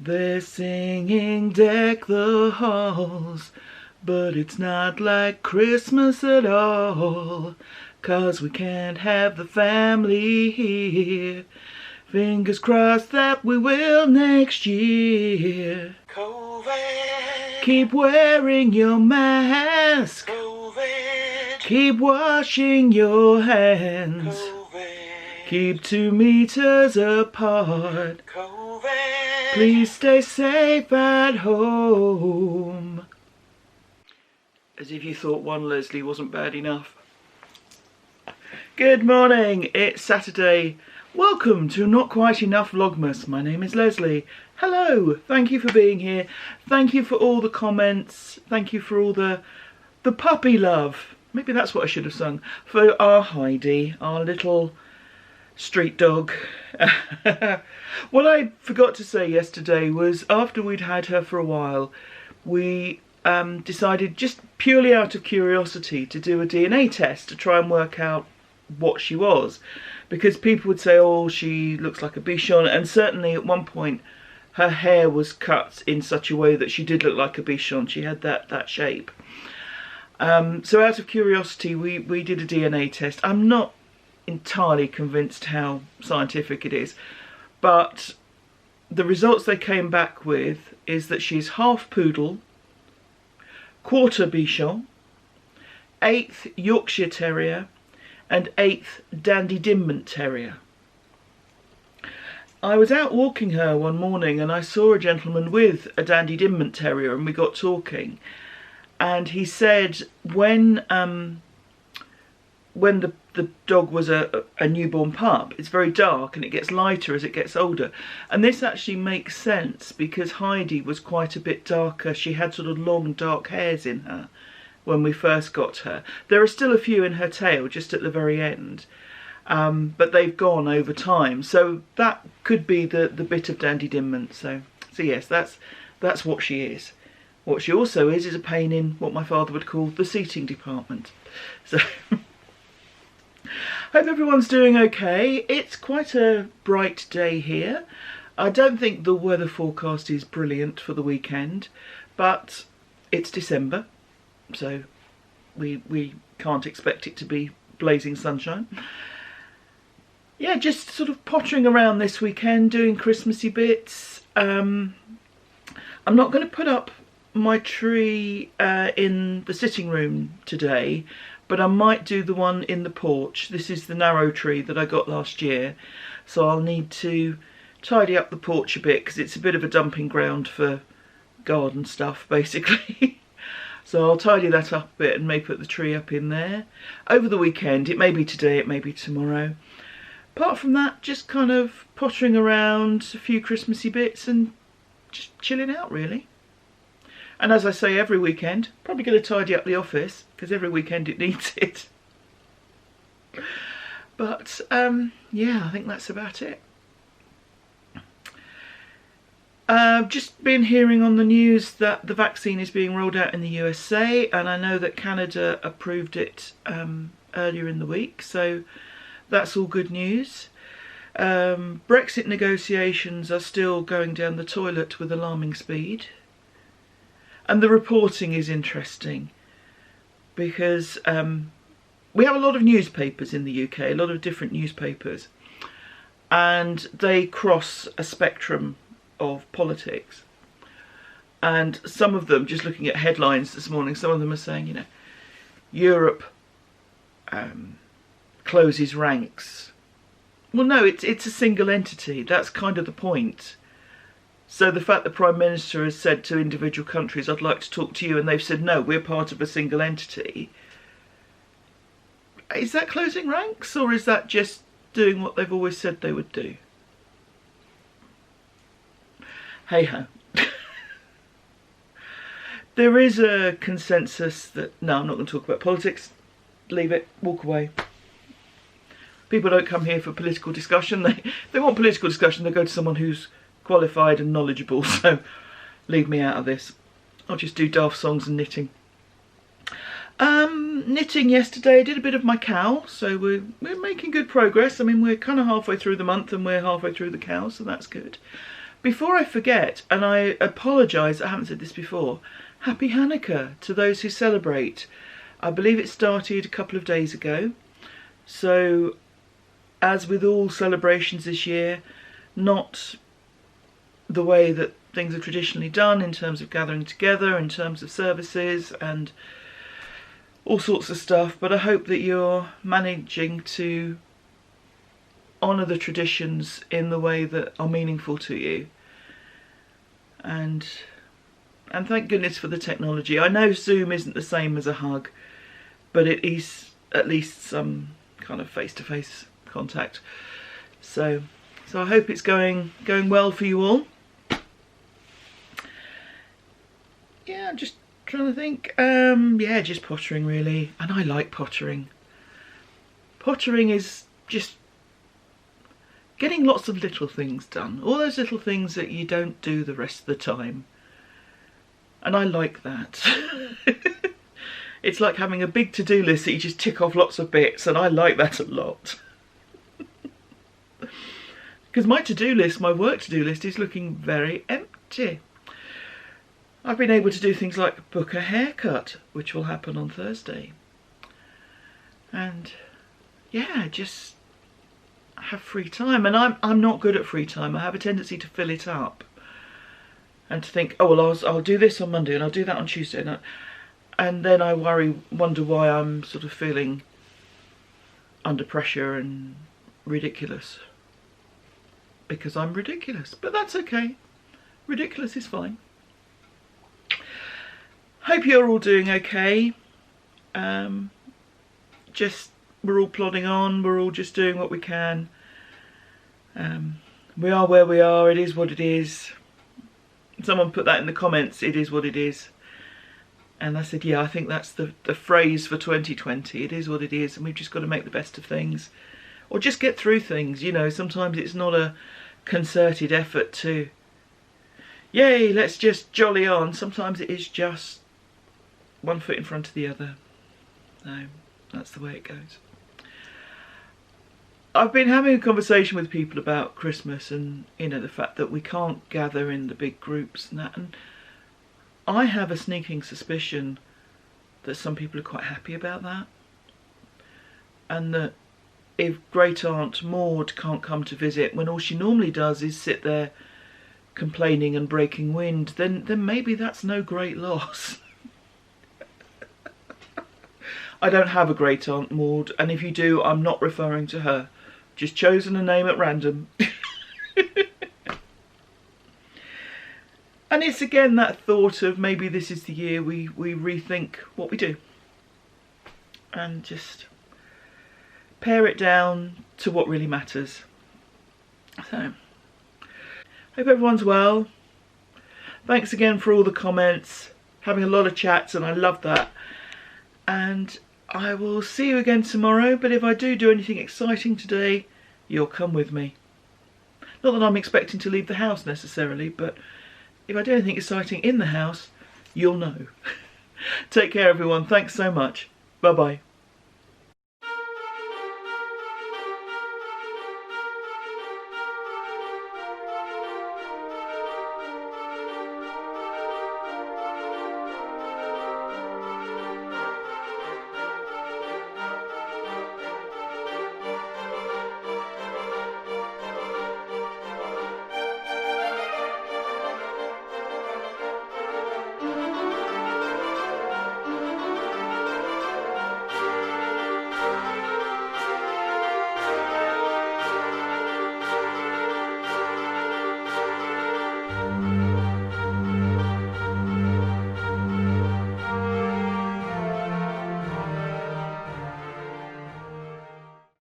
They're singing Deck the Halls, but it's not like Christmas at all, 'cause we can't have the family here. Fingers crossed that we will next year. COVID. Keep wearing your mask. COVID. Keep washing your hands. COVID. Keep 2 meters apart. COVID. Please stay safe at home. As if you thought one Lesley wasn't bad enough. Good morning, it's Saturday. Welcome to Not Quite Enough Vlogmas. My name is Lesley. Hello, thank you for being here. Thank you for all the comments. Thank you for all the puppy love. Maybe that's what I should have sung. For our Heidi, our little street dog. What I forgot to say yesterday was after we'd had her for a while, we decided just purely out of curiosity to do a DNA test to try and work out what she was, because people would say, oh, she looks like a bichon, and certainly at one point her hair was cut in such a way that she did look like a bichon. She had that shape. So out of curiosity we did a DNA test. I'm not entirely convinced how scientific it is, but the results they came back with is that she's half poodle, quarter bichon, 1/8 Yorkshire Terrier and 1/8 Dandy Dinmont Terrier. I was out walking her one morning and I saw a gentleman with a Dandy Dinmont Terrier, and we got talking, and he said when the dog was a newborn pup, it's very dark and it gets lighter as it gets older. And this actually makes sense because Heidi was quite a bit darker. She had sort of long dark hairs in her when we first got her. There are still a few in her tail just at the very end, but they've gone over time. So that could be the bit of Dandy Dinmont. So yes, that's what she is. What she also is a pain in what my father would call the seating department. So hope everyone's doing okay. It's quite a bright day here. I don't think the weather forecast is brilliant for the weekend, but it's December, so we can't expect it to be blazing sunshine. Yeah, just sort of pottering around this weekend, doing Christmassy bits. I'm not going to put up my tree in the sitting room today, but I might do the one in the porch. This is the narrow tree that I got last year, so I'll need to tidy up the porch a bit because it's a bit of a dumping ground for garden stuff, basically. So I'll tidy that up a bit and may put the tree up in there over the weekend. It may be today, it may be tomorrow. Apart from that, just kind of pottering around, a few Christmassy bits and just chilling out, really. And as I say, every weekend, probably going to tidy up the office because every weekend it needs it. But yeah, I think that's about it. Just been hearing on the news that the vaccine is being rolled out in the USA, and I know that Canada approved it earlier in the week, so that's all good news. Brexit negotiations are still going down the toilet with alarming speed. And the reporting is interesting because we have a lot of newspapers in the UK, a lot of different newspapers, and they cross a spectrum of politics. And some of them, just looking at headlines this morning, some of them are saying, you know, Europe closes ranks. Well, no, it's a single entity. That's kind of the point. So the fact the Prime Minister has said to individual countries, I'd like to talk to you, and they've said, no, we're part of a single entity. Is that closing ranks, or is that just doing what they've always said they would do? Hey-ho. There is a consensus that, no, I'm not going to talk about politics. Leave it, walk away. People don't come here for political discussion. They want political discussion, they go to someone who's qualified and knowledgeable, so leave me out of this. I'll just do daft songs and knitting. Knitting yesterday, I did a bit of my cowl, so we're making good progress. I mean, we're kind of halfway through the month and we're halfway through the cowl, so that's good. before I forget, and I apologise, I haven't said this before, Happy Hanukkah to those who celebrate. I believe it started a couple of days ago. So, as with all celebrations this year, not the way that things are traditionally done in terms of gathering together, in terms of services and all sorts of stuff, but I hope that you're managing to honour the traditions in the way that are meaningful to you. And thank goodness for the technology. I know Zoom isn't the same as a hug, but it is at least some kind of face-to-face contact. So I hope it's going well for you all. Yeah, I'm just trying to think. Yeah, just pottering really, and I like pottering. Pottering is just getting lots of little things done. All those little things that you don't do the rest of the time. And I like that. It's like having a big to-do list that you just tick off lots of bits, and I like that a lot. Because my to-do list, my work to-do list, is looking very empty. I've been able to do things like book a haircut, which will happen on Thursday. And yeah, just have free time. And I'm not good at free time. I have a tendency to fill it up and to think, oh well, I'll do this on Monday and I'll do that on Tuesday, and then I wonder why I'm sort of feeling under pressure and ridiculous. Because I'm ridiculous, but that's okay. Ridiculous is fine. Hope you're all doing okay. Just, we're all plodding on, we're all just doing what we can. We are where we are, it is what it is. Someone put that in the comments, it is what it is. And I said, yeah, I think that's the phrase for 2020. It is what it is, and we've just got to make the best of things. Or just get through things, you know. Sometimes it's not a concerted effort to, yay, let's just jolly on. Sometimes it is just one foot in front of the other. So that's the way it goes. I've been having a conversation with people about Christmas and, you know, the fact that we can't gather in the big groups and that. And I have a sneaking suspicion that some people are quite happy about that. And that if Great Aunt Maud can't come to visit when all she normally does is sit there complaining and breaking wind, then maybe that's no great loss. I don't have a Great Aunt Maud, and if you do, I'm not referring to her. Just chosen a name at random. And it's again that thought of maybe this is the year we rethink what we do. And just pare it down to what really matters. So, hope everyone's well. Thanks again for all the comments. Having a lot of chats, and I love that. And I will see you again tomorrow, but if I do anything exciting today, you'll come with me. Not that I'm expecting to leave the house necessarily, but if I do anything exciting in the house, you'll know. Take care everyone, thanks so much. Bye bye.